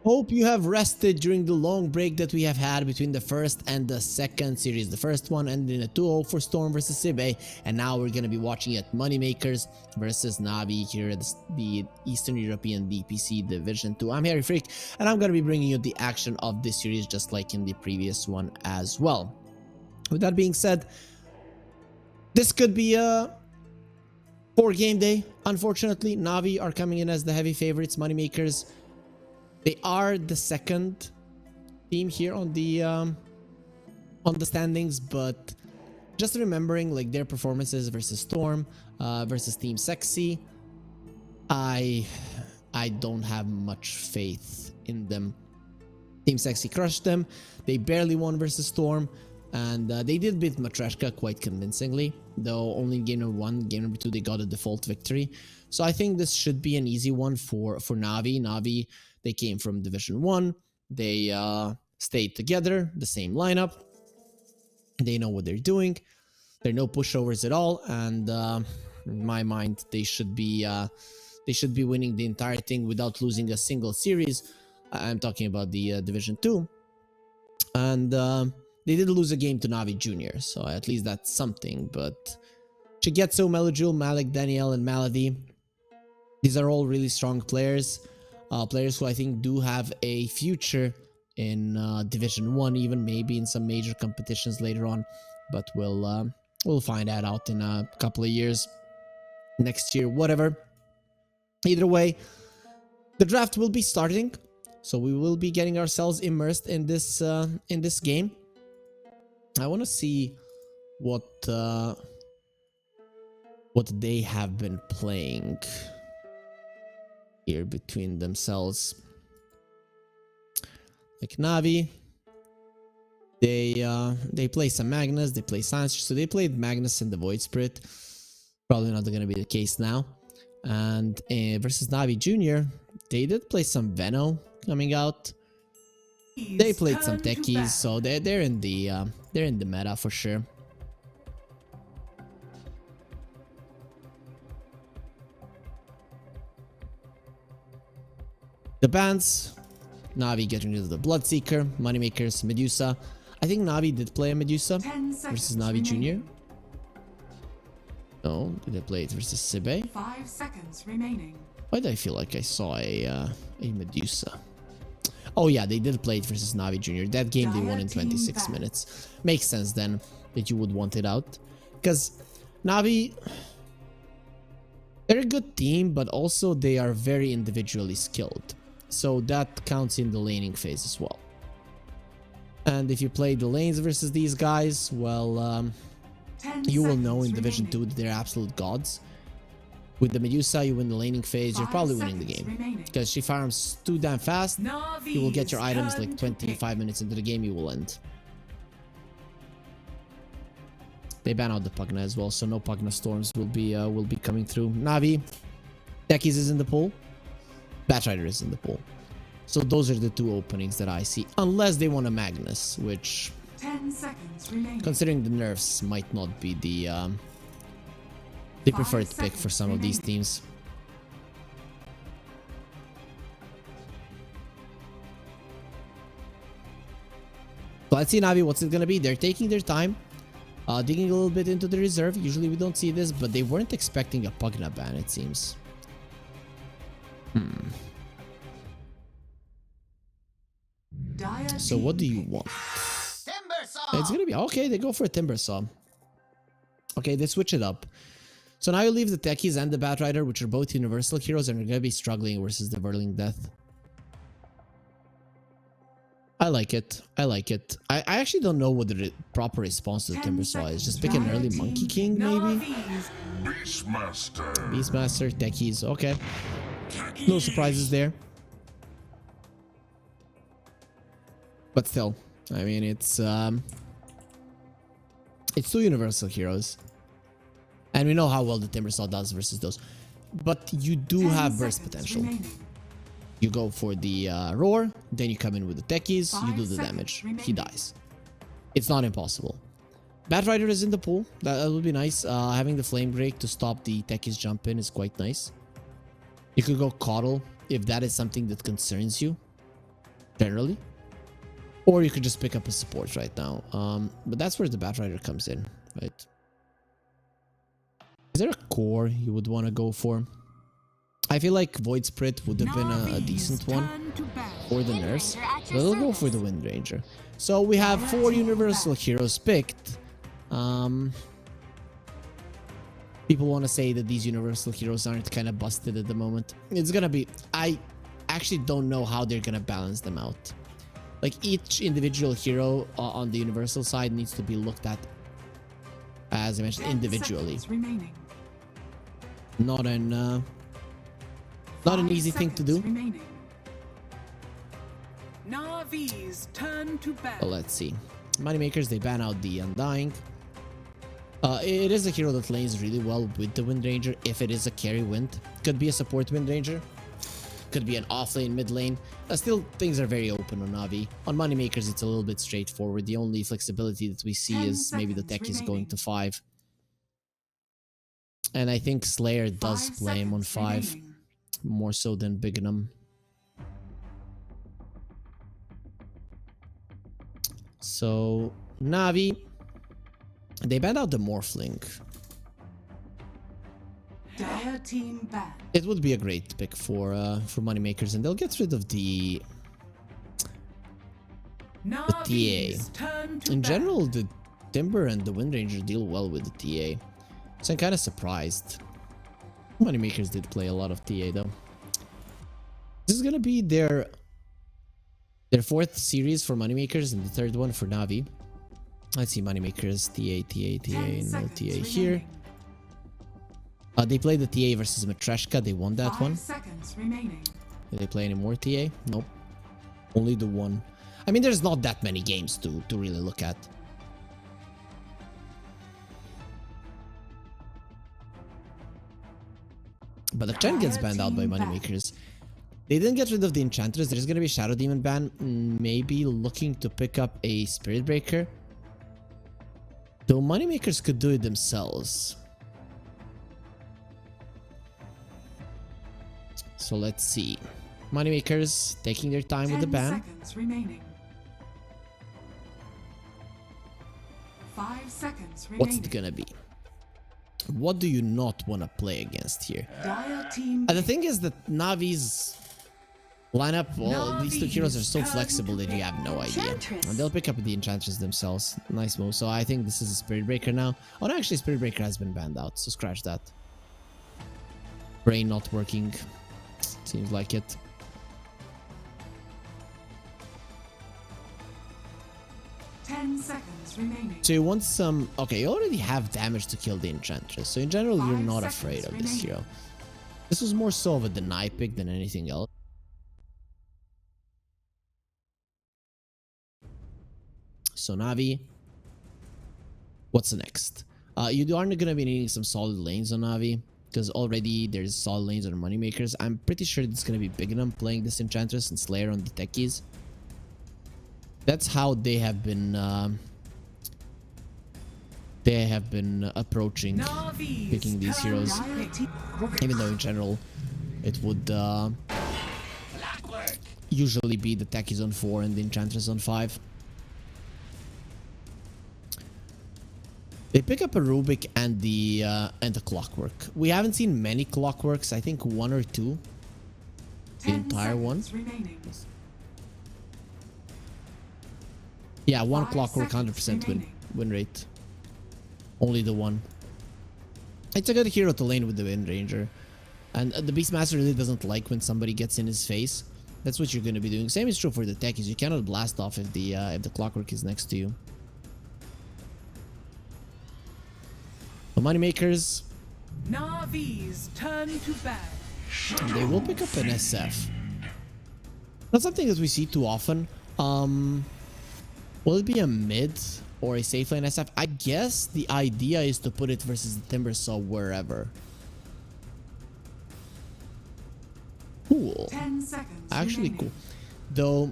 Hope you have rested during the long break that we have had between the first and the second series. The first one ended in a 2-0 for Storm versus Sibe, and now we're going to be watching it MoneyMakers versus NAVI here at the Eastern European DPC Division 2. I'm Harry Freak, and I'm going to be bringing you the action of this series just like in the previous one as well. With that being said, this could be a 4-game day. Unfortunately, NAVI are coming in as the heavy favorites. MoneyMakers, they are the second team here on the standings, but just remembering like their performances versus Storm, versus Team Sexy, I don't have much faith in them. Team Sexy crushed them. They barely won versus Storm, and they did beat Matreshka quite convincingly, though only game number 1, game number 2 they got a default victory. So I think this should be an easy one for NAVI. NAVI, they came from Division 1. They stayed together, the same lineup. They know what they're doing. There are no pushovers at all, and in my mind, they should be winning the entire thing without losing a single series. I'm talking about the Division 2, and they did lose a game to NAVI Junior, so at least that's something. But Chigetso, Melojul, Malik, Danielle, and Malady, these are all really strong players. Players who I think do have a future in Division 1, even maybe in some major competitions later on. But we'll find that out in a couple of years, next year, whatever. Either way, the draft will be starting, so we will be getting ourselves immersed in this game. I want to see what they have been playing here between themselves. Like NAVI, they play some Magnus, they play Science, so they played Magnus and the Void Spirit. Probably not going to be the case now. And versus NAVI Junior, they did play some Veno coming out. They played some techies, so they're in the meta for sure. The bans, NAVI getting rid of the Bloodseeker, MoneyMakers, Medusa. I think NAVI did play a Medusa versus NAVI Junior. No, did they play it versus Sibe? 5 seconds remaining. Why did I feel like I saw a Medusa? Oh yeah, they did play it versus NAVI Junior. That game they won in 26 minutes. Makes sense then that you would want it out. Because NAVI, they're a good team, but also they are very individually skilled. So that counts in the laning phase as well. And if you play the lanes versus these guys, well, you will know in Division 2 that they're absolute gods. With the Medusa, you win the laning phase, you're probably winning the game. Because she farms too damn fast, you will get your items like 25 minutes into the game, you will end. They ban out the Pugna as well, so no Pugna Storms will be coming through. NAVI, Techies is in the pool, Batrider is in the pool. So those are the two openings that I see, unless they want a Magnus, which, 10 seconds remaining. Considering the nerfs, might not be the preferred pick for some of these teams. So let's see NAVI, what's it gonna be? They're taking their time, digging a little bit into the reserve. Usually we don't see this, but they weren't expecting a Pugna ban, it seems. So what do you want? It's gonna be okay. They go for a Timber Saw. Okay, they switch it up. So now you leave the Techies and the Batrider, which are both universal heroes, and are gonna be struggling versus the Whirling Death. I like it. I like it. I actually don't know what the proper response to the Timber Saw is. Just pick an early Monkey King, maybe? Beastmaster, Techies. Okay. No surprises there. But still, I mean, it's two universal heroes. And we know how well the Timber Saw does versus those. But you do have burst potential. Remaining. You go for the Roar, then you come in with the Techies, you do the damage. Remaining. He dies. It's not impossible. Batrider is in the pool. That would be nice. Having the Flame Break to stop the Techies jump in is quite nice. You could go Coddle if that is something that concerns you. generally. Or you could just pick up a support right now. But that's where the Batrider comes in, right? Is there a core you would want to go for? I feel like Void Spirit would have been a decent one for the nerfs, but I'll go for the Wind Ranger. So we have 4 universal heroes picked. People want to say that these universal heroes aren't kind of busted at the moment. It's gonna be... I actually don't know how they're gonna balance them out. Like, each individual hero on the universal side needs to be looked at, as I mentioned, individually. Not an easy thing to do. NAVI's turn to battle. Let's see. Moneymakers, they ban out the Undying. It is a hero that lanes really well with the Wind Ranger if it is a carry wind. Could be a support Wind Ranger. Could be an off lane, mid lane. Still, things are very open on Navi. On Moneymakers, it's a little bit straightforward. The only flexibility that we see is maybe the tech is going to 5. And I think Slayer does play him on 5. More so than Bignum. So, Navi. They banned out the Morphling. Dire team ban. It would be a great pick for Moneymakers, and they'll get rid of the TA. In general, the Timber and the Wind Ranger deal well with the TA. So I'm kind of surprised. Moneymakers did play a lot of TA though. This is gonna be their 4th series for Moneymakers and the 3rd one for Navi. Let's see, Moneymakers, TA, and no TA here. They played the TA versus Matreshka. They won that 5 one. seconds remaining. Did they play any more TA? Nope. Only the one. I mean, there's not that many games to really look at. But the Chen gets banned out by Moneymakers. They didn't get rid of the Enchantress. There's going to be a Shadow Demon ban. Maybe looking to pick up a Spirit Breaker. Though Moneymakers could do it themselves. So let's see. Moneymakers taking their time with the ban. 10 seconds remaining. 5 seconds remaining. What's it gonna be? What do you not want to play against here? Dire team The thing is that Navi's lineup, well, these 2 heroes are so flexible that you have no idea. And they'll pick up the Enchantress themselves. Nice move. So I think this is a Spirit Breaker now. Oh no, actually Spirit Breaker has been banned out, so scratch that. Brain not working. Seems like it. seconds remaining. So you want some... Okay, you already have damage to kill the Enchantress. So in general, you're not afraid of this hero. This was more so of a deny pick than anything else. So Navi, what's next? You aren't going to be needing some solid lanes on Navi, because already there's solid lanes on Moneymakers. I'm pretty sure it's going to be Bignum playing this Enchantress and Slayer on the techies. That's how they have been approaching picking these heroes. Even though in general it would usually be the techies on 4 and the Enchantress on 5. They pick up a Rubik and the Clockwork. We haven't seen many Clockworks. I think 1 or 2. The entire one. Yeah, 1 Clockwork, 100% win rate. Only the 1. It's a good hero to lane with the Wind Ranger. And the Beastmaster really doesn't like when somebody gets in his face. That's what you're going to be doing. Same is true for the techies. You cannot blast off if the Clockwork is next to you. The Moneymakers. NAVI's turn to bat. They will pick up an SF. Not something that we see too often. Will it be a mid or a safe lane SF? I guess the idea is to put it versus the Timbersaw wherever. Cool. 10 seconds Actually remaining. cool. Though,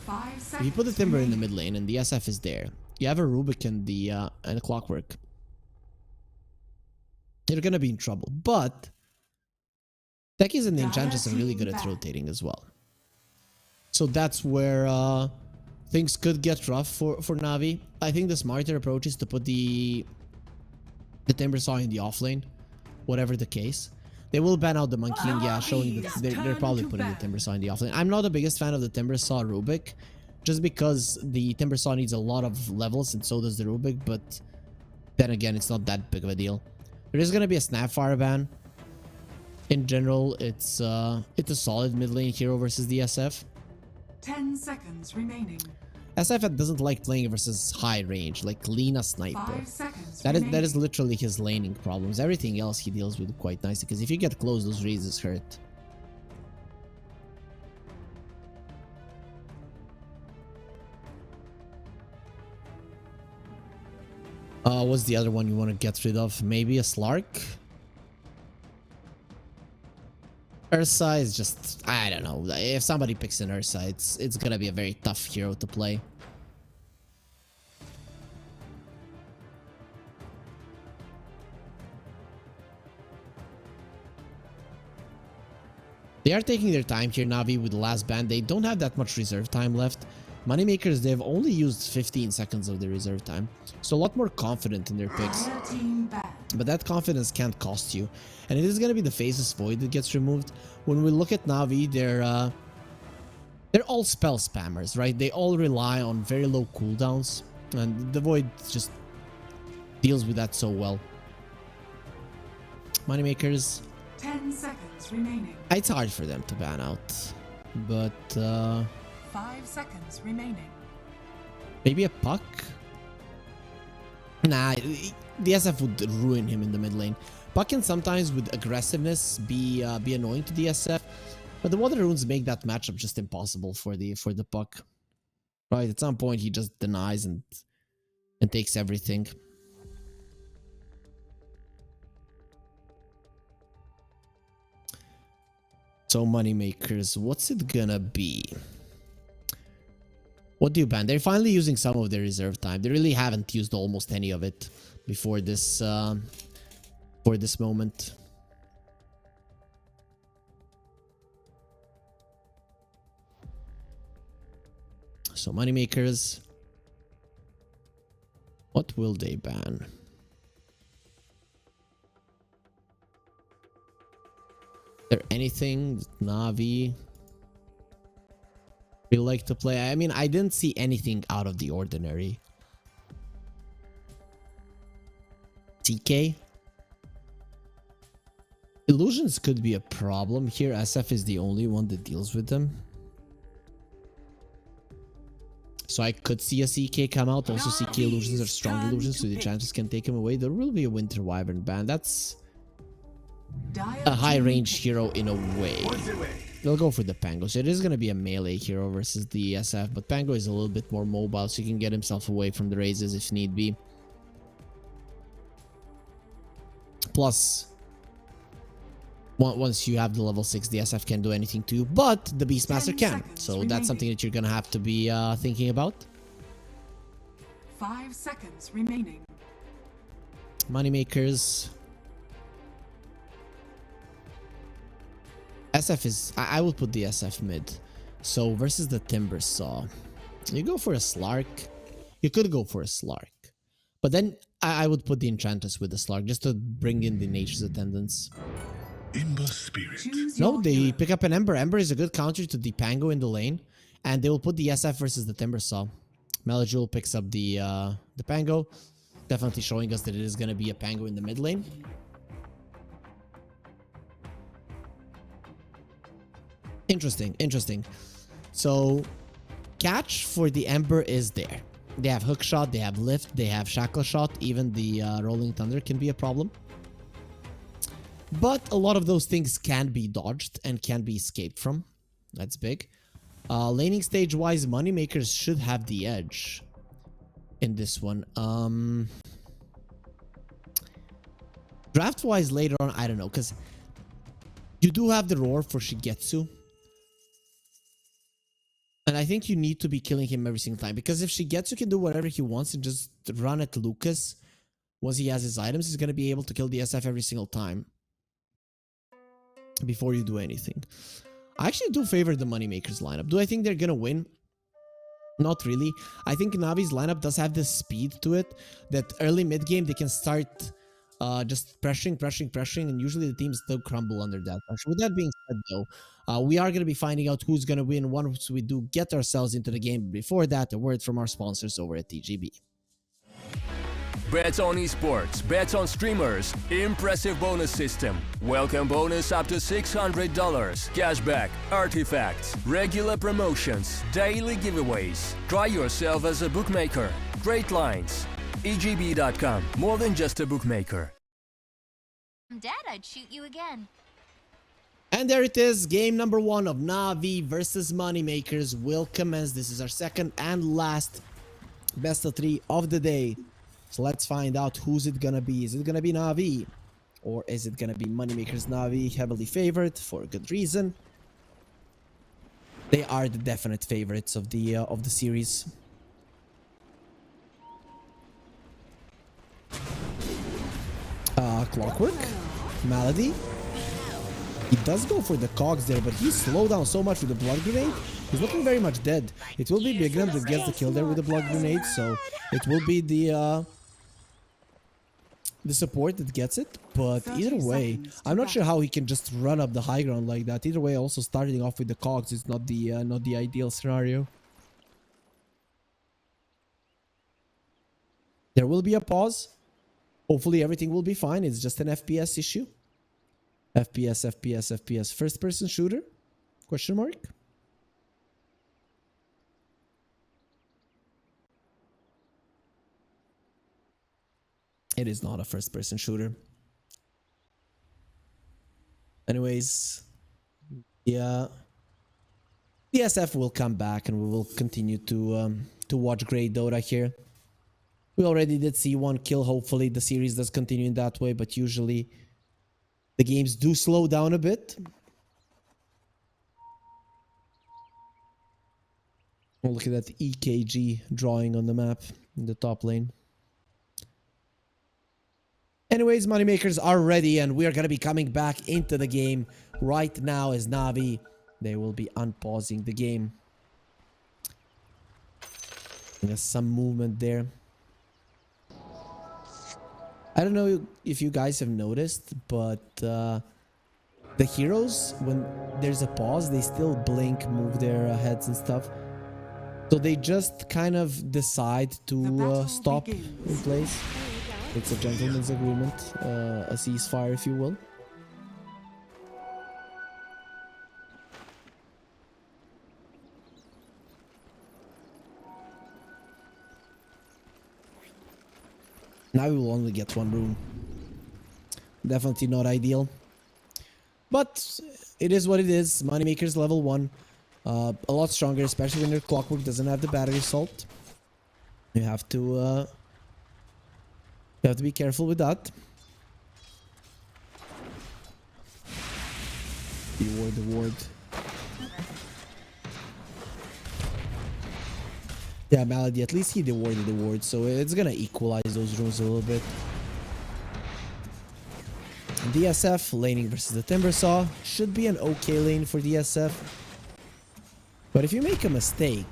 5 seconds if you put the Timber in the remaining. mid lane and the SF is there, you have a Rubik and the Clockwork. You're gonna be in trouble. But techies and the Enchantress are really good at rotating as well. So that's where things could get rough for Navi. I think the smarter approach is to put the Timber Saw in the off lane, whatever the case. They will ban out the Monkeying, yeah, showing that they're probably putting the Timber Saw in the off lane. I'm not the biggest fan of the Timber Saw Rubik, just because the Timber Saw needs a lot of levels and so does the Rubik, but then again, it's not that big of a deal. There is going to be a Snapfire ban. In general, it's a solid mid lane hero versus the SF. 10 seconds remaining. SF doesn't like playing versus high range, like Lina Sniper. 5 seconds That remaining. is literally his laning problems. Everything else he deals with quite nicely, because if you get close, those raises hurt. What's the other one you want to get rid of? Maybe a Slark? Ursa is just, I don't know. If somebody picks an Ursa, it's gonna be a very tough hero to play. They are taking their time here, Navi, with the last ban. They don't have that much reserve time left. Moneymakers, they've only used 15 seconds of their reserve time. So a lot more confident in their picks. Team banned. But that confidence can't cost you. And it is going to be the Phases Void that gets removed. When we look at Navi, they're all spell spammers, right? They all rely on very low cooldowns. And the Void just deals with that so well. Moneymakers. 10 seconds remaining. It's hard for them to ban out. But 5 seconds remaining. maybe a Puck? Nah, the SF would ruin him in the mid lane. Puck can sometimes with aggressiveness be annoying to the SF, but the Water Runes make that matchup just impossible for the Puck. Right, at some point he just denies and takes everything. So Moneymakers, what's it gonna be? What do you ban? They're finally using some of their reserve time. They really haven't used almost any of it before this for this moment. So Moneymakers, what will they ban? Is there anything Navi we like to play? I mean, I didn't see anything out of the ordinary. TK? Illusions could be a problem here. SF is the only one that deals with them. So I could see a CK come out. Also, CK illusions are strong illusions, so the enchanters can take him away. There will be a Winter Wyvern ban. That's a high range hero in a way. They'll go for the Pango. So it is going to be a melee hero versus the SF, but Pango is a little bit more mobile, so he can get himself away from the raises if need be. Plus, once you have the level 6, the SF can't do anything to you, but the Beastmaster can. So that's something that you're going to have to be thinking about. 5 seconds remaining. Moneymakers. SF is... I will put the SF mid. So versus the Timber Saw. You go for a Slark. You could go for a Slark. But then I would put the Enchantress with the Slark just to bring in the Nature's Attendants. Ember Spirit. No, they pick up an Ember. Ember is a good counter to the Pango in the lane. And they will put the SF versus the Timber Saw. Melajul picks up the Pango. Definitely showing us that it is going to be a Pango in the mid lane. Interesting, interesting. So, catch for the Ember is there. They have Hook Shot, they have Lift, they have Shackle Shot. Even the Rolling Thunder can be a problem. But a lot of those things can be dodged and can be escaped from. That's big. Laning stage wise, Moneymakers should have the edge in this one. Draft wise later on, I don't know, because you do have the Roar for Shigetsu. And I think you need to be killing him every single time. Because if Shigetsu can do whatever he wants and just run at Lucas once he has his items, he's going to be able to kill the SF every single time. Before you do anything. I actually do favor the Moneymakers lineup. Do I think they're gonna win? Not really. I think Navi's lineup does have the speed to it that early mid game they can start just pressuring, and usually the teams still crumble under that pressure. With that being said, though, we are going to be finding out who's going to win once we do get ourselves into the game. Before that, a word from our sponsors over at TGB. Bets on esports, bets on streamers, impressive bonus system. Welcome bonus up to $600, cashback, artifacts, regular promotions, daily giveaways. Try yourself as a bookmaker. Great lines. EGB.com, more than just a bookmaker. Dad, I'd shoot you again. And there it is, game number 1 of NAVI versus Moneymakers will commence. This is our second and last best of 3 of the day. So let's find out who's it gonna be. Is it gonna be NAVI? Or is it gonna be Moneymakers? NAVI heavily favored for a good reason. They are the definite favorites of the series. Clockwork, Malady. He does go for the cogs there, but he's slowed down so much with the blood grenade. He's looking very much dead. It will be Bignum that gets the kill there with the blood grenade, so it will be the support that gets it. But either way, I'm not sure how he can just run up the high ground like that. Either way, also starting off with the cogs is not the ideal scenario. There will be a pause. Hopefully everything will be fine. It's just an FPS issue. FPS. First person shooter? Question mark? It is not a first person shooter. Anyways, yeah. The SF will come back and we will continue to watch great Dota here. We already did see one kill. Hopefully the series does continue in that way, but usually the games do slow down a bit. Oh, look at that EKG drawing on the map in the top lane. Anyways, Moneymakers are ready and we are going to be coming back into the game right now as NAVI. They will be unpausing the game. There's some movement there. I don't know if you guys have noticed, but the heroes, when there's a pause, they still blink, move their heads and stuff. So they just kind of decide to stop in place. It's a gentleman's agreement, a ceasefire, if you will. Now we will only get one room. Definitely not ideal. But it is what it is. Moneymakers level 1. A lot stronger, especially when your Clockwork doesn't have the battery assault. You have to be careful with that. The ward. Yeah, Malady, at least he dewarded the ward, so it's gonna equalize those rooms a little bit. DSF, laning versus the Timbersaw. Should be an okay lane for DSF. But if you make a mistake,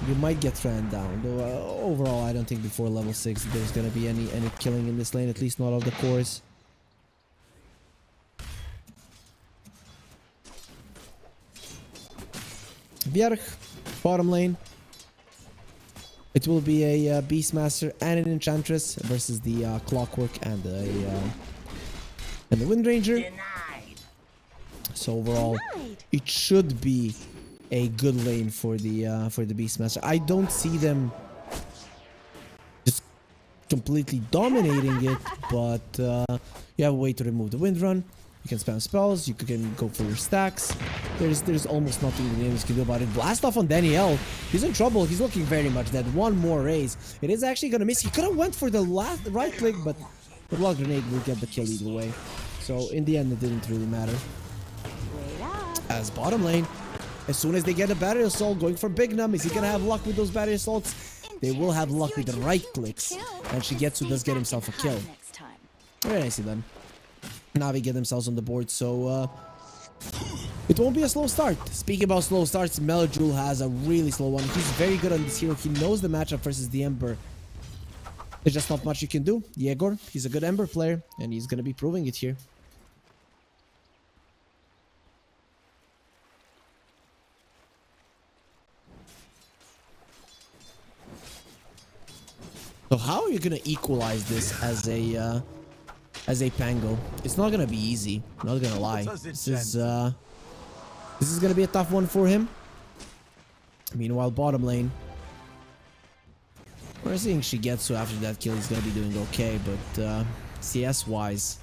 you might get ran down. Though overall, I don't think before level 6 there's gonna be any killing in this lane, at least not of the cores. Bjerg, bottom lane. It will be a Beastmaster and an Enchantress versus the Clockwork and the Windranger. Denied. So overall, it should be a good lane for the Beastmaster. I don't see them just completely dominating it, but you have a way to remove the Windrun. You can spam spells. You can go for your stacks. There's almost nothing the enemies can do about it. Blast off on Danielle. He's in trouble. He's looking very much dead. One more raise. It is actually gonna miss. He could have went for the right click, but the blood grenade will get the kill either way. So in the end, it didn't really matter. As bottom lane, as soon as they get a battery assault, going for Big Num. Is he gonna have luck with those battery assaults? They will have luck with the right clicks, and Shigetsu does get himself a kill. Very nicely done. Navi get themselves on the board, so It won't be a slow start. Speaking about slow starts, Melojul has a really slow one. He's very good on this hero. He knows the matchup versus the Ember. There's just not much you can do. Yegor, he's a good Ember player, and he's going to be proving it here. So how are you going to equalize this as a Pango? It's not going to be easy. Not going to lie. This is going to be a tough one for him. Meanwhile, bottom lane. We're seeing Shigetsu after that kill is going to be doing okay, but CS-wise,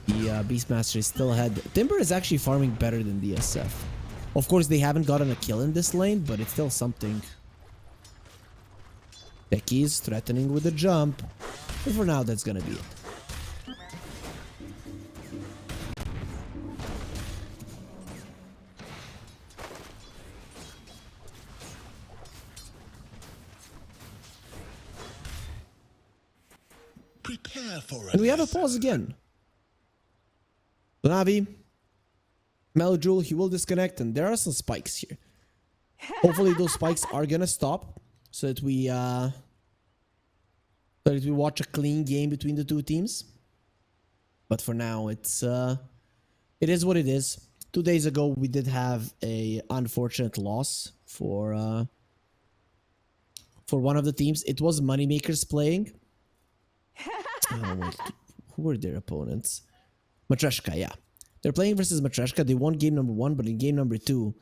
the Beastmaster is still ahead. Timber is actually farming better than DSF. Of course, they haven't gotten a kill in this lane, but it's still something. Becky is threatening with a jump, but for now, that's going to be it. Prepare for And we have a pause again. So Navi, Melojul, he will disconnect, and there are some spikes here. Hopefully those spikes are gonna stop, so that we watch a clean game between the two teams. But for now, it is what it is. 2 days ago, we did have a unfortunate loss for one of the teams. It was MoneyMakers playing. Oh, wait. Who were their opponents? Matryoshka, yeah. They're playing versus Matryoshka. They won game number 1, but in game number 2,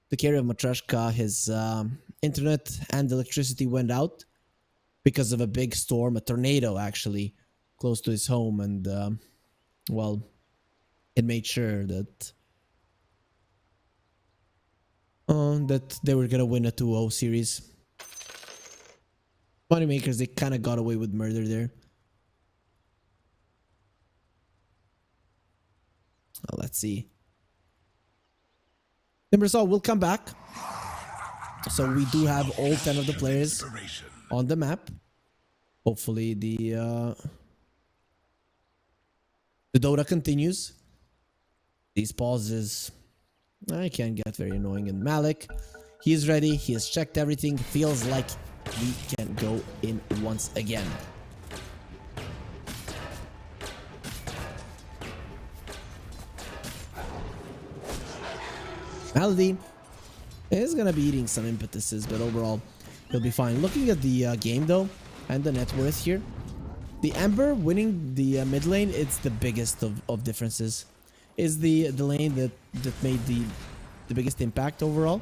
the carry of Matryoshka, his internet and electricity went out because of a big storm, a tornado actually, close to his home, and well, it made sure that that they were gonna win a 2-0 series. MoneyMakers, they kind of got away with murder there. Let's see. Timbersaw will come back. So we do have all 10 of the players on the map. Hopefully the Dota continues. These pauses, I can get very annoying. And Malik, he's ready. He has checked everything. Feels like we can go in once again. Melody is gonna be eating some impetuses, but overall he'll be fine. Looking at the game though, and the net worth here, the Ember winning the mid lane, it's the biggest of differences. Is the lane that made the biggest impact overall.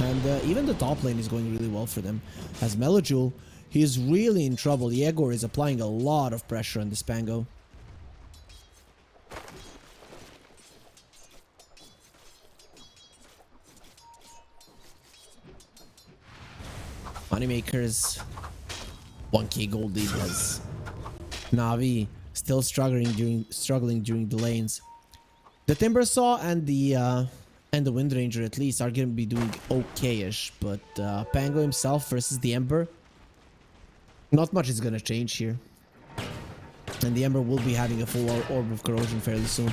And even the top lane is going really well for them. As Melojul, he is really in trouble. Yegor is applying a lot of pressure on this Pango. MoneyMakers 1k gold lead has Navi still struggling during the lanes. The Timbersaw and the Windranger at least are gonna be doing okay-ish, but Pango himself versus the Ember, not much is gonna change here. And the Ember will be having a full orb of corrosion fairly soon.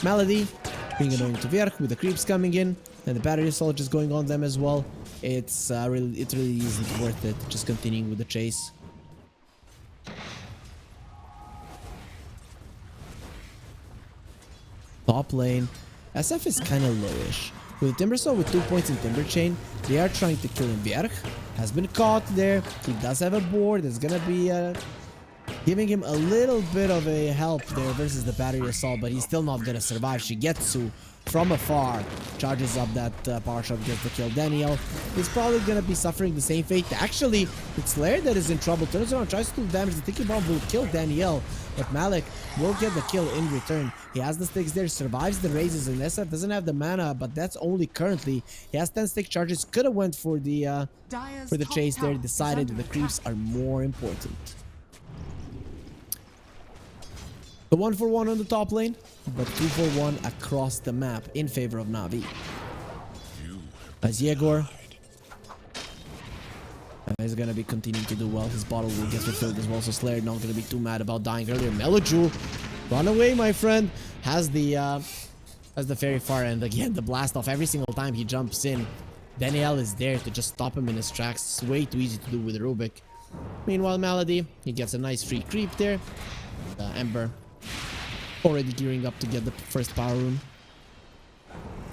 Melody being annoying to Vierk with the creeps coming in, and the battery assault just going on them as well. It really isn't worth it, just continuing with the chase. Top lane, SF is kind of lowish. With Timbersaw with 2 points in Timber Chain, they are trying to kill him. Vierk has been caught there. He does have a board. That's gonna be giving him a little bit of a help there versus the battery assault, but he's still not gonna survive. Shigetsu from afar charges up that power shot, gets the kill. Daniel is probably gonna be suffering the same fate. Actually, it's Lair that is in trouble. Turns around, tries to do damage. The Tiki Bomb will kill Daniel, but Malik will get the kill in return. He has the sticks there, survives the raises, and SF doesn't have the mana, but that's only currently. He has 10 stick charges. Could have went for the chase there. Decided that the creeps are more important. The 1-for-1 on the top lane, but 2-for-1 across the map in favor of Navi. As Yegor is gonna be continuing to do well. His bottle will get refilled as well, so Slayer not gonna be too mad about dying earlier. Melojul, run away, my friend. Has the That's the very far end. Again, the blast off every single time he jumps in. Danielle is there to just stop him in his tracks. It's way too easy to do with Rubik. Meanwhile, Melody, he gets a nice free creep there. Ember already gearing up to get the first power rune.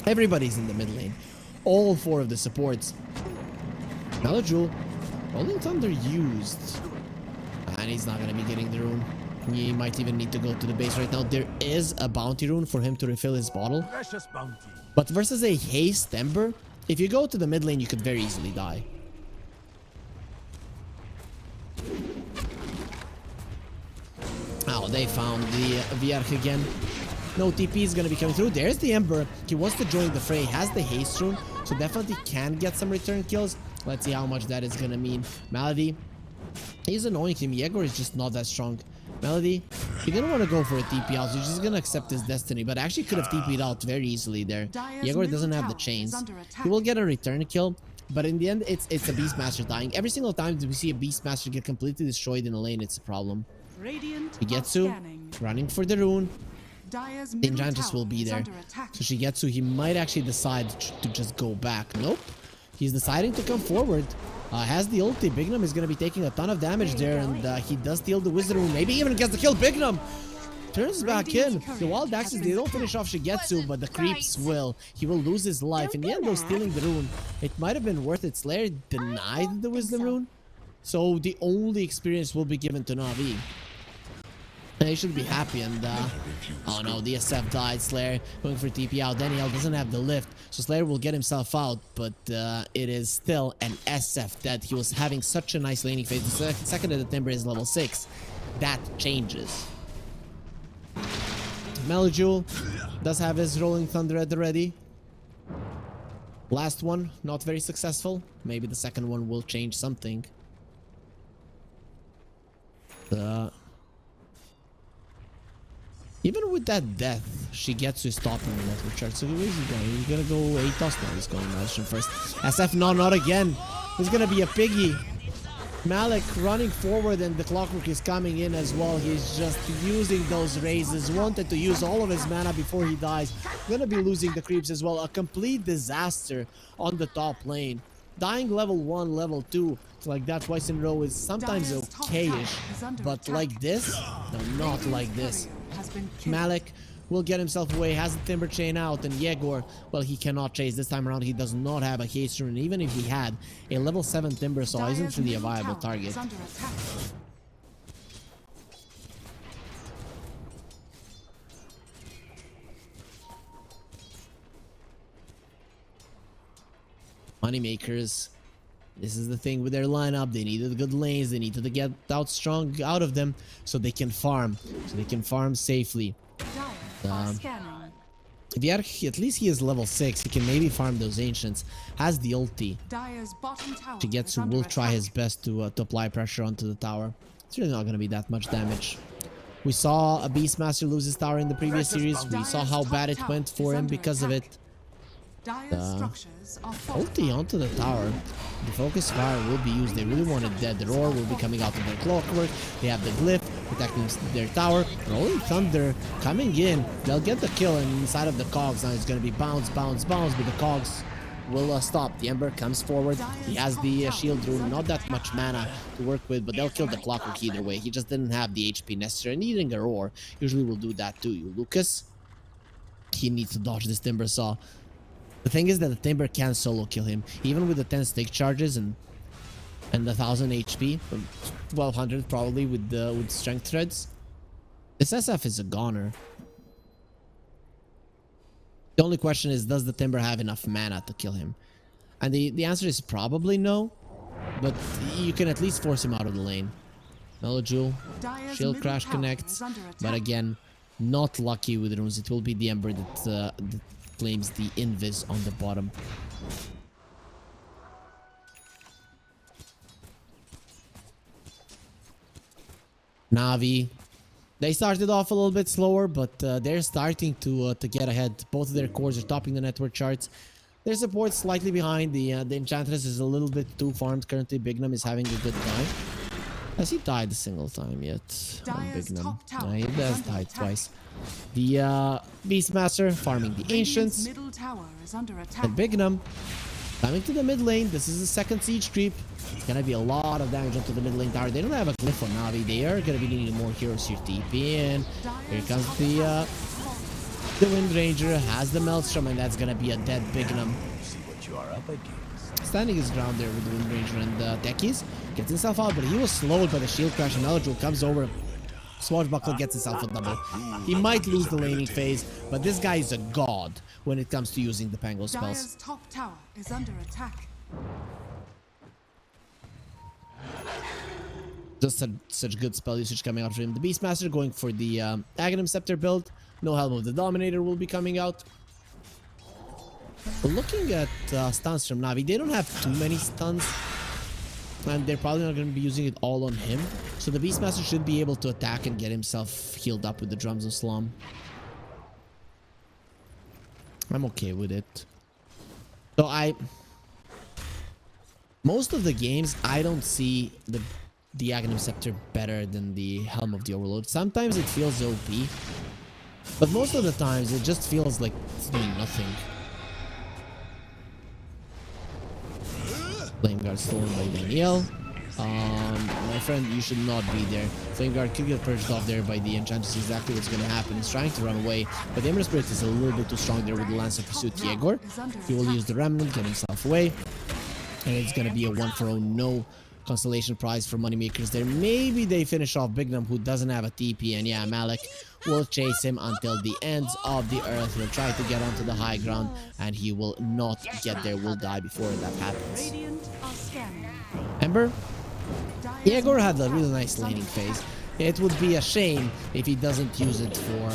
Everybody's in the mid lane. All 4 of the supports. Melody, Rolling Thunder used. And he's not going to be getting the rune. He might even need to go to the base right now. There is a bounty rune for him to refill his bottle. Precious bounty. But versus a haste Ember, if you go to the mid lane, you could very easily die. Oh, they found the Vierge again. No TP is going to be coming through. There's the Ember. He wants to join the fray. Has the haste rune, so definitely can get some return kills. Let's see how much that is going to mean. Melody, he's annoying him. Yegor is just not that strong. Melody, he didn't want to go for a TP out, so he's just going to accept his destiny. But actually could have TP'd out very easily there. Yegor doesn't have the chains. He will get a return kill. But in the end, it's a Beastmaster dying. Every single time we see a Beastmaster get completely destroyed in a lane, it's a problem. Shigetsu running for the rune. The Enchantress will be there. So Shigetsu, he might actually decide to just go back. Nope. He's deciding to come forward. Has the ulti. Bignum is going to be taking a ton of damage there. And he does steal the Wizard Rune. Maybe even gets the kill. Bignum turns back in. The Wild Axes, they don't finish off Shigetsu, but the creeps will. He will lose his life. In the end, though, stealing the rune, it might have been worth it. Slayer denied the Wisdom Rune. So the only experience will be given to Navi. And he should be happy. And oh no, the SF died. Slayer going for TP out. Daniel doesn't have the lift, so Slayer will get himself out. But it is still an SF dead. He was having such a nice laning phase. The second that the Timber is level 6, that changes. Melody does have his Rolling Thunder at the ready. Last one, not very successful. Maybe the second one will change something. Even with that death, Shigetsu is stopping the network chart. So where is he going? He's gonna go ATOS now. He's going Maelstrom first. SF, no, not again. There's gonna be a piggy. Malik running forward and the Clockwork is coming in as well. He's just using those raises. Wanted to use all of his mana before he dies. Gonna be losing the creeps as well. A complete disaster on the top lane. Dying level 1, level 2 like that twice in a row is sometimes okay-ish. But like this? No, not like this. Malik will get himself away, has the Timber Chain out, and Yegor, well, he cannot chase. This time around, he does not have a haste rune. Even if he had, a level 7 Timber Saw isn't really a viable target. Moneymakers. This is the thing with their lineup. They needed good lanes. They needed to get out strong out of them so they can farm. So they can farm safely. Vierge, at least he is level 6. He can maybe farm those ancients. Has the ulti. Shigetsu will try his best to apply pressure onto the tower. It's really not going to be that much damage. We saw a Beastmaster lose his tower in the previous series. We saw how bad it went for him because of it. Ulti onto the tower. The focus fire will be used. They really want it dead. The roar will be coming out of their Clockwork. They have the glyph protecting their tower. Rolling Thunder coming in. They'll get the kill, and inside of the cogs now it's going to be bounce, bounce, bounce, but the cogs will stop. The Ember comes forward. He has the shield rune. Not that much mana to work with, but they'll kill the Clockwork either way. He just didn't have the HP necessary. Needing a roar usually will do that to you. Lucas, he needs to dodge this Timber Saw. The thing is that the Timber can solo kill him, even with the 10 stick charges and the 1000 HP, 1200 probably with strength threads. This SF is a goner. The only question is, does the Timber have enough mana to kill him? And the answer is probably no, but you can at least force him out of the lane. Melody, Shield Crash connects, but again, not lucky with runes. It will be the Ember that claims the invis on the bottom. Navi, they started off a little bit slower, but they're starting to get ahead. Both of their cores are topping the network charts. Their support slightly behind. The Enchantress is a little bit too farmed currently. Bignum is having a good time. Has he died a single time yet? Dire's Bignum. top tower No, he is does under die attack. twice. The Beastmaster farming the Radiant's Ancients. middle tower is under attack. And Bignum coming to the mid lane. This is the second siege creep. It's gonna be a lot of damage onto the mid lane tower. They don't have a glyph on Navi. They are gonna be needing more heroes here TP in. Here comes the Wind Ranger, has the Maelstrom, and that's gonna be a dead Bignum. Standing his ground there with the Wind Ranger and Techies. Gets himself out, but he was slowed by the shield crash, and Melojul comes over. Swashbuckle gets himself a double. He might lose the laning phase, but this guy is a god when it comes to using the Pango spells. Dire's top tower is under attack. Just such good spell usage coming out from him. The Beastmaster going for the Aghanim Scepter build. No Helm of the Dominator will be coming out. But looking at stuns from Navi, they don't have too many stuns. And they're probably not going to be using it all on him. So the Beastmaster should be able to attack and get himself healed up with the Drums of Slum. I'm okay with it. So most of the games, I don't see the Aghanim Scepter better than the Helm of the Overlord. Sometimes it feels OP. But most of the times, it just feels like it's doing nothing. Flame Guard stolen by Danielle. My friend, you should not be there. Flame Guard could get purged off there by the Enchantress. Exactly what's going to happen. He's trying to run away, but the Emerald Spirit is a little bit too strong there with the Lance of Pursuit Yegor. He will use the Remnant, get himself away. And it's going to be a 1-for-0 no constellation prize for Moneymakers there. Maybe they finish off Bignum, who doesn't have a TP, and yeah, Malik will chase him until the ends of the earth. He'll try to get onto the high ground, and he will not get there, will die before that happens. Radiant are scanning. Ember? Yegor had a really nice laning phase. It would be a shame if he doesn't use it for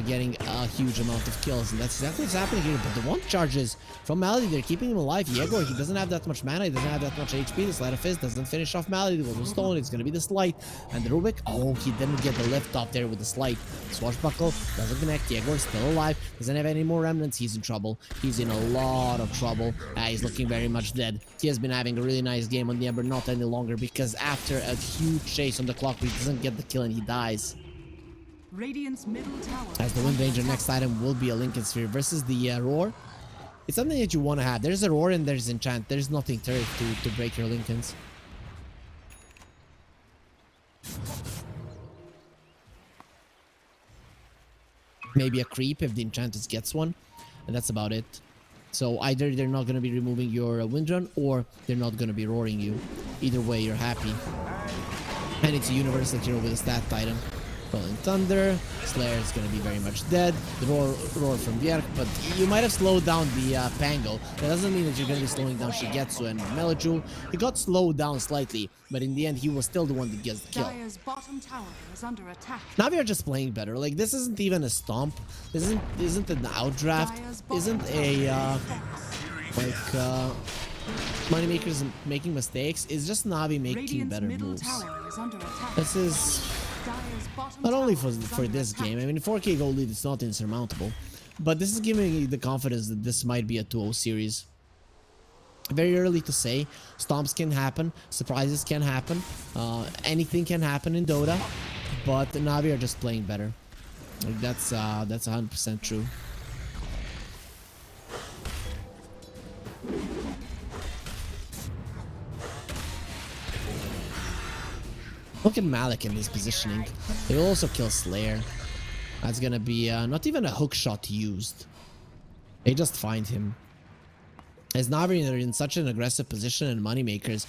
getting a huge amount of kills, and that's exactly what's happening here. But the one charges from Malady, they're keeping him alive. Yegor, he doesn't have that much mana, he doesn't have that much HP. The Sleight of Fist doesn't finish off Malady. The Golden Stone, it's gonna be the Slight. And the Rubik, oh, he didn't get the lift up there with the Slight. Swashbuckle doesn't connect. Yegor still alive, doesn't have any more remnants. He's in trouble. He's in a lot of trouble. He's looking very much dead. He has been having a really nice game on the Ember, not any longer, because after a huge chase on the clock, he doesn't get the kill and he dies. Radiant's middle tower. As the Wind Ranger, next item will be a Lincoln Sphere versus the Roar. It's something that you want to have. There's a Roar and there's Enchant. There's nothing to break your Lincolns. Maybe a creep if the Enchantress gets one. And that's about it. So either they're not going to be removing your Windrun, or they're not going to be roaring you. Either way, you're happy. And it's a universal hero with a stat item. Rolling Thunder, Slayer is going to be very much dead. The roar from Bjerk, but you might have slowed down the Pango. That doesn't mean that you're going to be slowing down Shigetsu and Melojul. He got slowed down slightly, but in the end, he was still the one that gets the kill. Dire's bottom tower is under attack. Navi are just playing better. Like, this isn't even a stomp. This isn't an outdraft. Isn't a Moneymakers making mistakes. It's just Navi making better moves. This is not only for this game. I mean, 4K gold lead is not insurmountable, but this is giving me the confidence that this might be a 2-0 series. Very early to say. Stomps can happen, surprises can happen, anything can happen in Dota, but the Navi are just playing better. Like, that's 100% true. Look at Malik in his positioning. They will also kill Slayer. That's gonna be not even a hook shot used. They just find him. As Navi are in such an aggressive position and Moneymakers,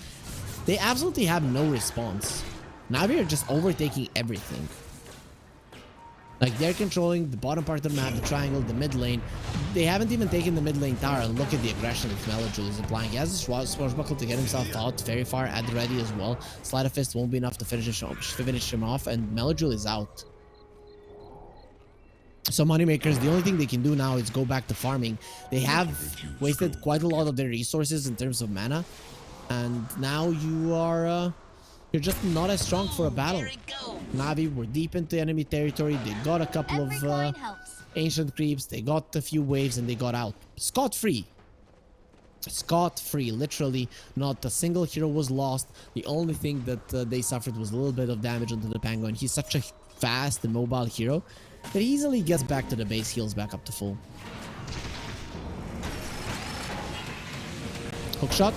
they absolutely have no response. Navi are just overtaking everything. Like, they're controlling the bottom part of the map, the triangle, the mid lane. They haven't even taken the mid lane tower, and look at the aggression that Melojul is applying. He has a Swashbuckle to get himself out very far at the ready as well. Sleight of Fist won't be enough to finish him off, and Melojul is out. So Moneymakers, the only thing they can do now is go back to farming. They have wasted quite a lot of their resources in terms of mana, and now you're just not as strong for a battle. Navi were deep into enemy territory. They got a couple of ancient creeps. They got a few waves and they got out scot-free. scot-free. Literally, not a single hero was lost. The only thing that they suffered was a little bit of damage onto the Pango, and he's such a fast and mobile hero that he easily gets back to the base, heals back up to full. Hook shot.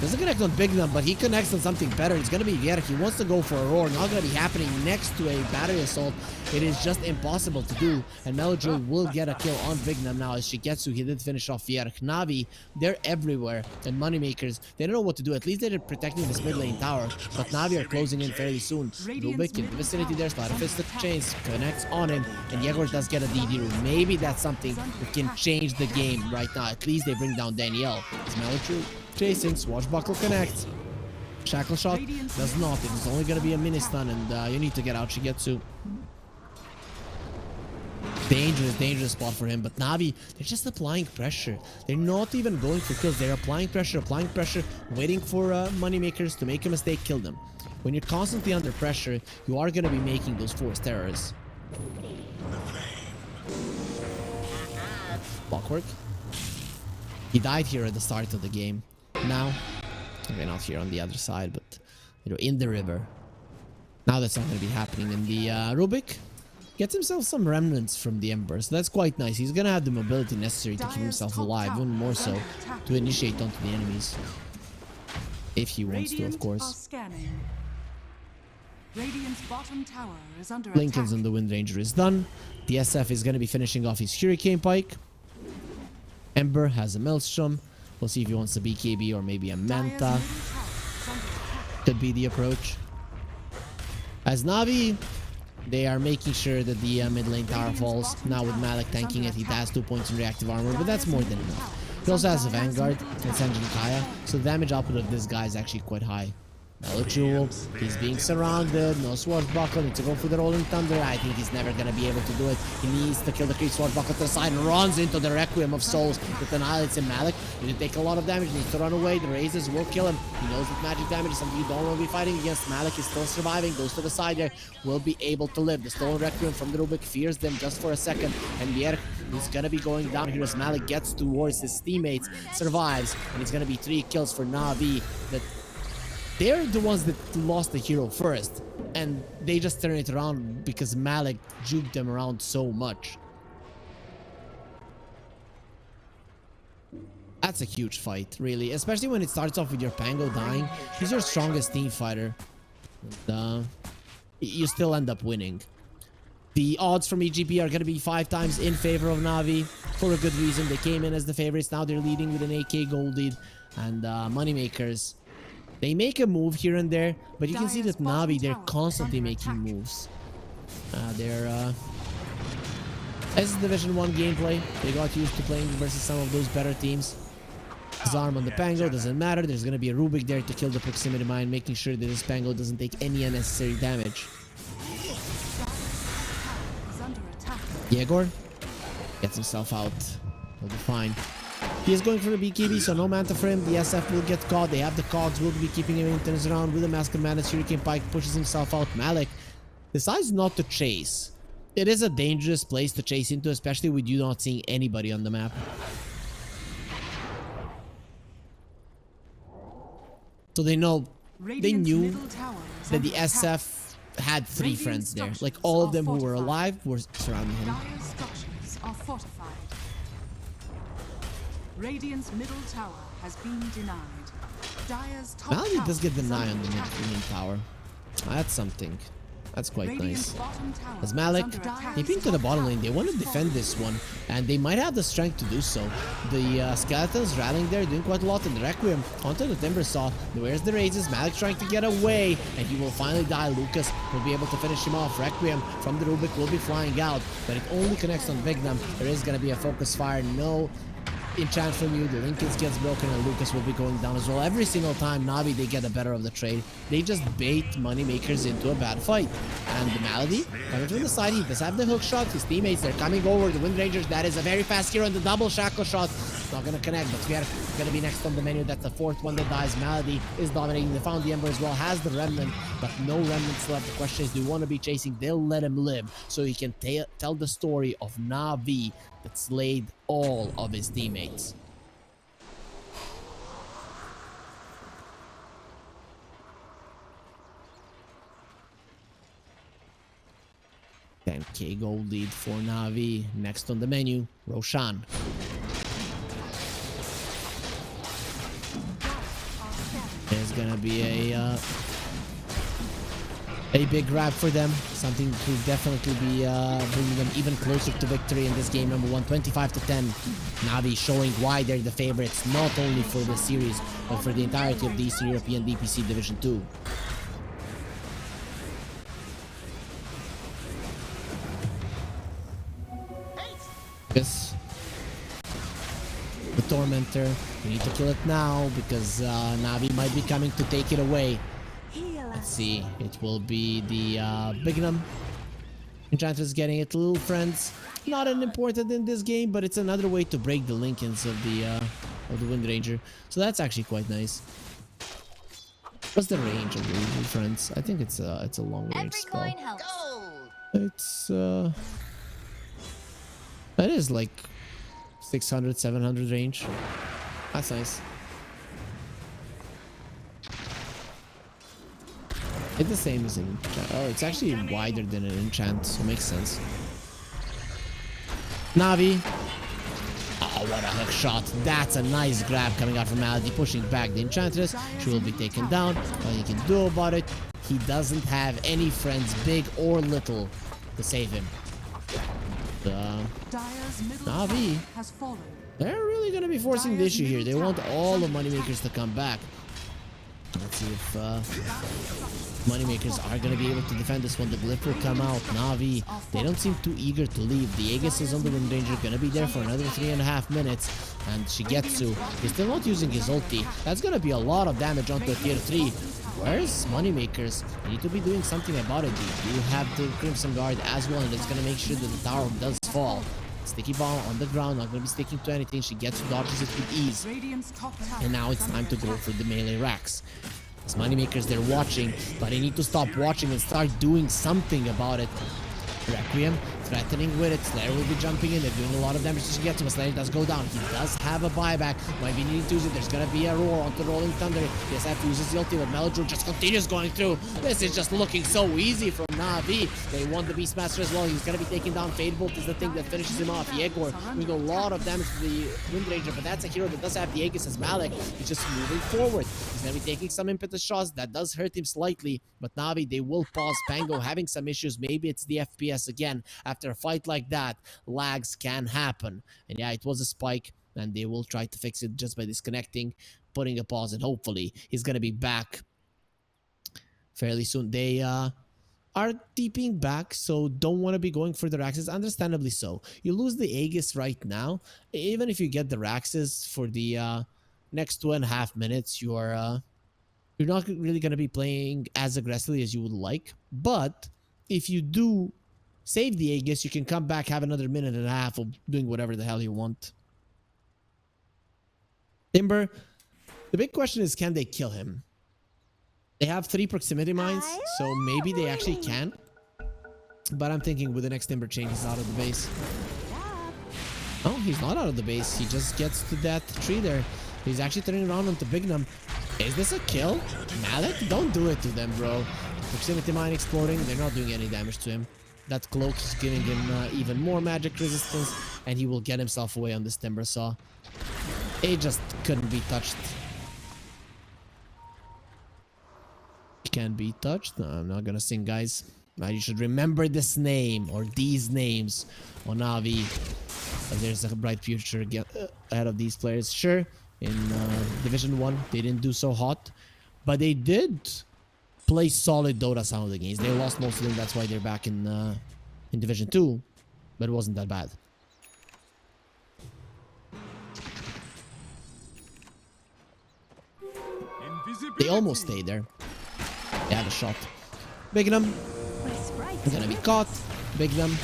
Doesn't connect on Big Num, but he connects on something better. It's going to be Vierk. He wants to go for a roar. Not going to be happening next to a battery assault. It is just impossible to do. And Melodrill will get a kill on Big Num now as Shigetsu. He did finish off Vierk. Navi, they're everywhere. And Moneymakers, they don't know what to do. At least they're protecting this mid lane tower. But Navi are closing in fairly soon. Rubik in the vicinity there. Slider Fist Chains connects on him. And Yegor does get a DD room. Maybe that's something that can change the game right now. At least they bring down Danielle. Is Melodrill chasing? Swashbuckle connects. Shackle shot does not. It is only going to be a mini stun, and you need to get out Shigetsu. Dangerous spot for him. But Navi, they're just applying pressure. They're not even going for kills. They're applying pressure, waiting for Moneymakers to make a mistake, kill them. When you're constantly under pressure, you are going to be making those forced errors. Blockwork. He died here at the start of the game. Now, okay, not here on the other side, but you know, in the river. Now that's not going to be happening. And the Rubik gets himself some remnants from the Ember, so that's quite nice. He's going to have the mobility necessary to keep himself alive, even more so to initiate onto the enemies, if he wants to, of course. Radiant's bottom tower is under Lincoln's attack. on the Wind Ranger is done. The SF is going to be finishing off his Hurricane Pike. Ember has a Maelstrom. We'll see if he wants a BKB or maybe a Manta. Could be the approach. As Navi, they are making sure that the mid lane tower falls. Now with Malik tanking it, he has 2 points in reactive armor, but that's more than enough. He also has a Vanguard and Sanjin Kaya, so the damage output of this guy is actually quite high. Melojewel, he's being surrounded, no Swashbuckle, needs to go for the Rolling Thunder. I think he's never going to be able to do it. He needs to kill the creep. Swashbuckle to the side, runs into the Requiem of Souls that annihilates him. Malik needs to take a lot of damage, needs to run away. The Razors will kill him. He knows that magic damage is something you don't want to be fighting against. Malik is still surviving, goes to the side there, will be able to live. The Stolen Requiem from the Rubik fears them just for a second, and Vierk is going to be going down here as Malik gets towards his teammates, survives, and it's going to be 3 kills for Navi. That they're the ones that lost the hero first, and they just turn it around because Malik juked them around so much. That's a huge fight, really, especially when it starts off with your Pango dying. He's your strongest team fighter, and you still end up winning. The odds from EGP are going to be 5 times in favor of Navi for a good reason. They came in as the favorites. Now they're leading with an AK gold lead, and Moneymakers, they make a move here and there, but you can see that Navi, they're constantly making moves. This is Division 1 gameplay. They got used to playing versus some of those better teams. Zarm on the Pango, doesn't matter. There's going to be a Rubik there to kill the proximity mine, making sure that this Pango doesn't take any unnecessary damage. Yegor gets himself out. He'll be fine. He is going for the BKB, so no Manta for him. The SF will get caught. They have the cogs, will be keeping him in, turns around with a Mask of Madness. Hurricane Pike pushes himself out. Malik decides not to chase. It is a dangerous place to chase into, especially with you not seeing anybody on the map. So they knew that the SF had 3 friends there. Like all of them who were alive were surrounding him. Dire structures are fortified. Radiant's middle tower has been denied. Dire's top Malik tower does get is denied under on the attack. mid tower. That's something. That's quite Radiant's nice. bottom tower As is Malik, under attack. they ping to the bottom lane. They want to defend this one, and they might have the strength to do so. The Skeletons rallying there, doing quite a lot, and the Requiem onto the Timber Saw. Where's the Razors? Malik trying to get away, and he will finally die. Lucas will be able to finish him off. Requiem from the Rubik will be flying out, but it only connects on Vignum. There is going to be a focus fire. No enchant from you. The Lincolns gets broken, and Lucas will be going down as well. Every single time Navi, they get the better of the trade. They just bait Moneymakers into a bad fight. And the Malady coming from the side, he does have the hook shot. His teammates, they're coming over. The Wind Rangers, that is a very fast hero, and the double shackle shot not gonna connect, but we are gonna be next on the menu. That's the 4th one that dies. Malady is dominating. They found the Ember as well, has the Remnant, but no Remnants left. The question is, do you want to be chasing? They'll let him live so he can tell the story of Navi that slayed all of his teammates. 10k gold lead for Navi. Next on the menu, Roshan. There's gonna be a big grab for them, something to definitely be bringing them even closer to victory in this game. Number 1, 25-10. Navi showing why they're the favorites, not only for the series, but for the entirety of the Eastern European DPC Division 2. Yes. The Tormentor, we need to kill it now because Navi might be coming to take it away. Let's see, it will be the Bignum. Enchantress getting it, little friends. Not an important in this game, but it's another way to break the Lincolns of the Wind Ranger. So that's actually quite nice. What's the range of the little friends? I think it's a long range spell. Every coin helps. It's that is like 600, 700 range. That's nice. It's the same as an enchant. Oh, it's actually wider than an enchant, so it makes sense. Navi. Oh, what a hook shot. That's a nice grab coming out from Malady, pushing back the Enchantress. She will be taken down. What he can do about it, he doesn't have any friends, big or little, to save him. Navi, they're really going to be forcing the issue here. They want all the Moneymakers to come back. Let's see if Moneymakers are going to be able to defend this one. The Glyph will come out. Navi, they don't seem too eager to leave. The Aegis is on the Wind Ranger, going to be there for another 3.5 minutes. And Shigetsu is still not using his ulti. That's going to be a lot of damage onto tier 3. Where's Moneymakers? They need to be doing something about it. They do have the Crimson Guard as well, and it's going to make sure that the tower does fall. Sticky ball on the ground, not going to be sticking to anything. She gets dodges it with ease. And now it's time to go for the melee racks. As Moneymakers, they're watching, but they need to stop watching and start doing something about it. Requiem threatening with it. Slayer will be jumping in. They're doing a lot of damage to Shigetsu, but Slayer does go down. He does have a buyback. Might be needing to use it. There's gonna be a roar onto Rolling Thunder. DSF uses the ultimate. Melodru just continues going through. This is just looking so easy from Navi. They want the Beastmaster as well. He's gonna be taking down Fade Bolt is the thing that finishes him off. Yegor doing a lot of damage to the Wind Ranger, but that's a hero that does have the Aegis as Malik. He's just moving forward. He's gonna be taking some impetus shots. That does hurt him slightly, but Navi, they will pause. Pango having some issues. Maybe it's the FPS again. After a fight like that, lags can happen. And yeah, it was a spike, and they will try to fix it just by disconnecting, putting a pause, and hopefully he's gonna be back fairly soon. They are deeping back, so don't want to be going for the Raxes, understandably so. You lose the Aegis right now. Even if you get the Raxes for the next 2.5 minutes, you're not really going to be playing as aggressively as you would like. But if you do save the Aegis, you can come back, have another 1.5 minutes of doing whatever the hell you want. Timber, the big question is, can they kill him? They have 3 proximity mines, so maybe they actually can. But I'm thinking with the next Timber chain, he's out of the base. Oh, he's not out of the base. He just gets to that tree there. He's actually turning around onto Bignum. Is this a kill? Malik? Don't do it to them, bro. Proximity mine exploding. They're not doing any damage to him. That cloak is giving him even more magic resistance, and he will get himself away on this Timber Saw. It just couldn't be touched. Can be touched. No, I'm not gonna sing, guys. You should remember this name or these names on Navi. There's a bright future ahead of these players. Sure, in Division 1 they didn't do so hot, but they did play solid Dota some of the games. They lost most of them, that's why they're back in Division 2, but it wasn't that bad. They almost stayed there. They had a shot. Bignum gonna be caught. Bignum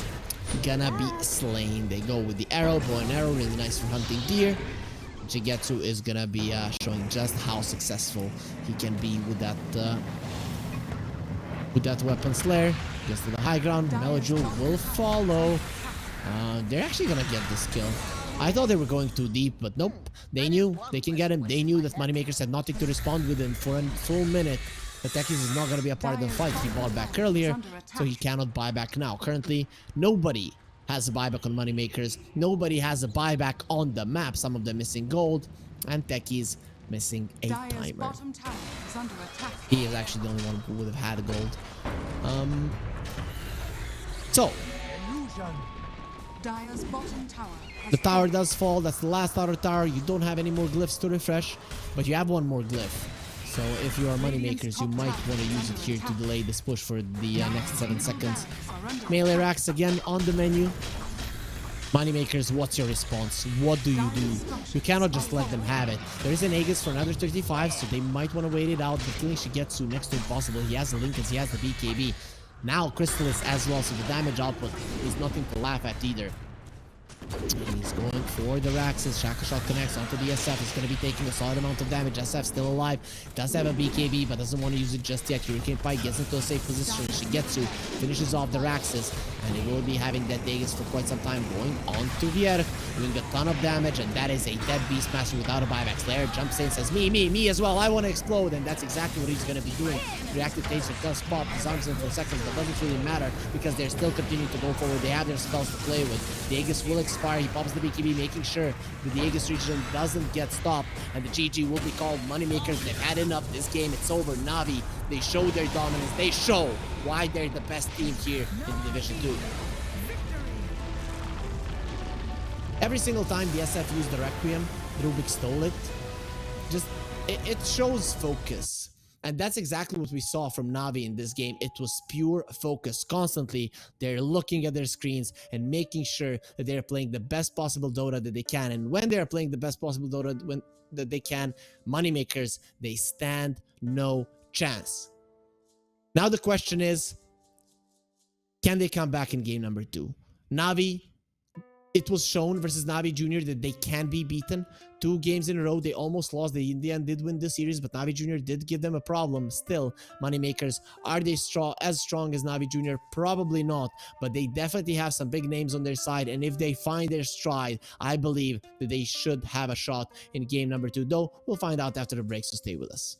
gonna be slain. They go with the arrow, bow and arrow, really nice for hunting deer. Shigetsu is gonna be showing just how successful he can be with that weapon. Slayer gets to the high ground. Melodru will follow. They're actually gonna get this kill. I thought they were going too deep, but nope. They knew they can get him. They knew that Moneymakers had nothing to respond with him for a full minute. but Techies is not going to be a part of the fight. He bought back earlier, so he cannot buy back now. Currently, nobody has a buyback on Moneymakers. Nobody has a buyback on the map. Some of them missing gold, and Techies missing a Dire's timer. bottom tower is under attack. He is actually the only one who would have had a gold. So, Dire's bottom tower has the tower does fall. That's the last outer tower. You don't have any more glyphs to refresh, but you have one more glyph. So if you are Moneymakers, you might want to use it here to delay this push for the next 7 seconds. Melee racks again on the menu. Moneymakers, what's your response? What do? You cannot just let them have it. There is an Aegis for another 35, so they might want to wait it out. The killing Shigetsu next to impossible. He has the Lincolns, he has the BKB. Now Crystallis as well, so the damage output is nothing to laugh at either. He's going for the Raxus. Shackle Shot connects onto the SF. He's going to be taking a solid amount of damage. SF still alive. Does have a BKB, but doesn't want to use it just yet. Hurricane Pike gets into a safe position. Shigetsu finishes off the Raxus, and he will be having that Aegis for quite some time. Going on to Vier, doing a ton of damage, and that is a dead Beastmaster without a buyback. Slayer jumps in, says, me as well. I want to explode, and that's exactly what he's going to be doing. Reactive Taser does pop. Disarms him for seconds, but doesn't really matter because they're still continuing to go forward. They have their spells to play with. The Aegis will expire. He pops the BKB, making sure that the Aegis region doesn't get stopped, and the GG will be called. Moneymakers, they've had enough. This game, it's over. Navi, they show their dominance. They show why they're the best team here in Division 2. Every single time the SF used the Requiem, Rubik stole it. It shows focus. And that's exactly what we saw from Navi in this game. It was pure focus. Constantly, they're looking at their screens and making sure that they're playing the best possible Dota that they can. And when they're playing the best possible Dota that they can, Moneymakers, they stand no chance. Now the question is, can they come back in game number 2? Navi, it was shown versus Navi Junior that they can be beaten. 2 games in a row, they almost lost. They in the end did win the series, but Navi Junior did give them a problem. Still, Moneymakers, are they as strong as Navi Junior? Probably not, but they definitely have some big names on their side, and if they find their stride, I believe that they should have a shot in game number 2, though we'll find out after the break, so stay with us.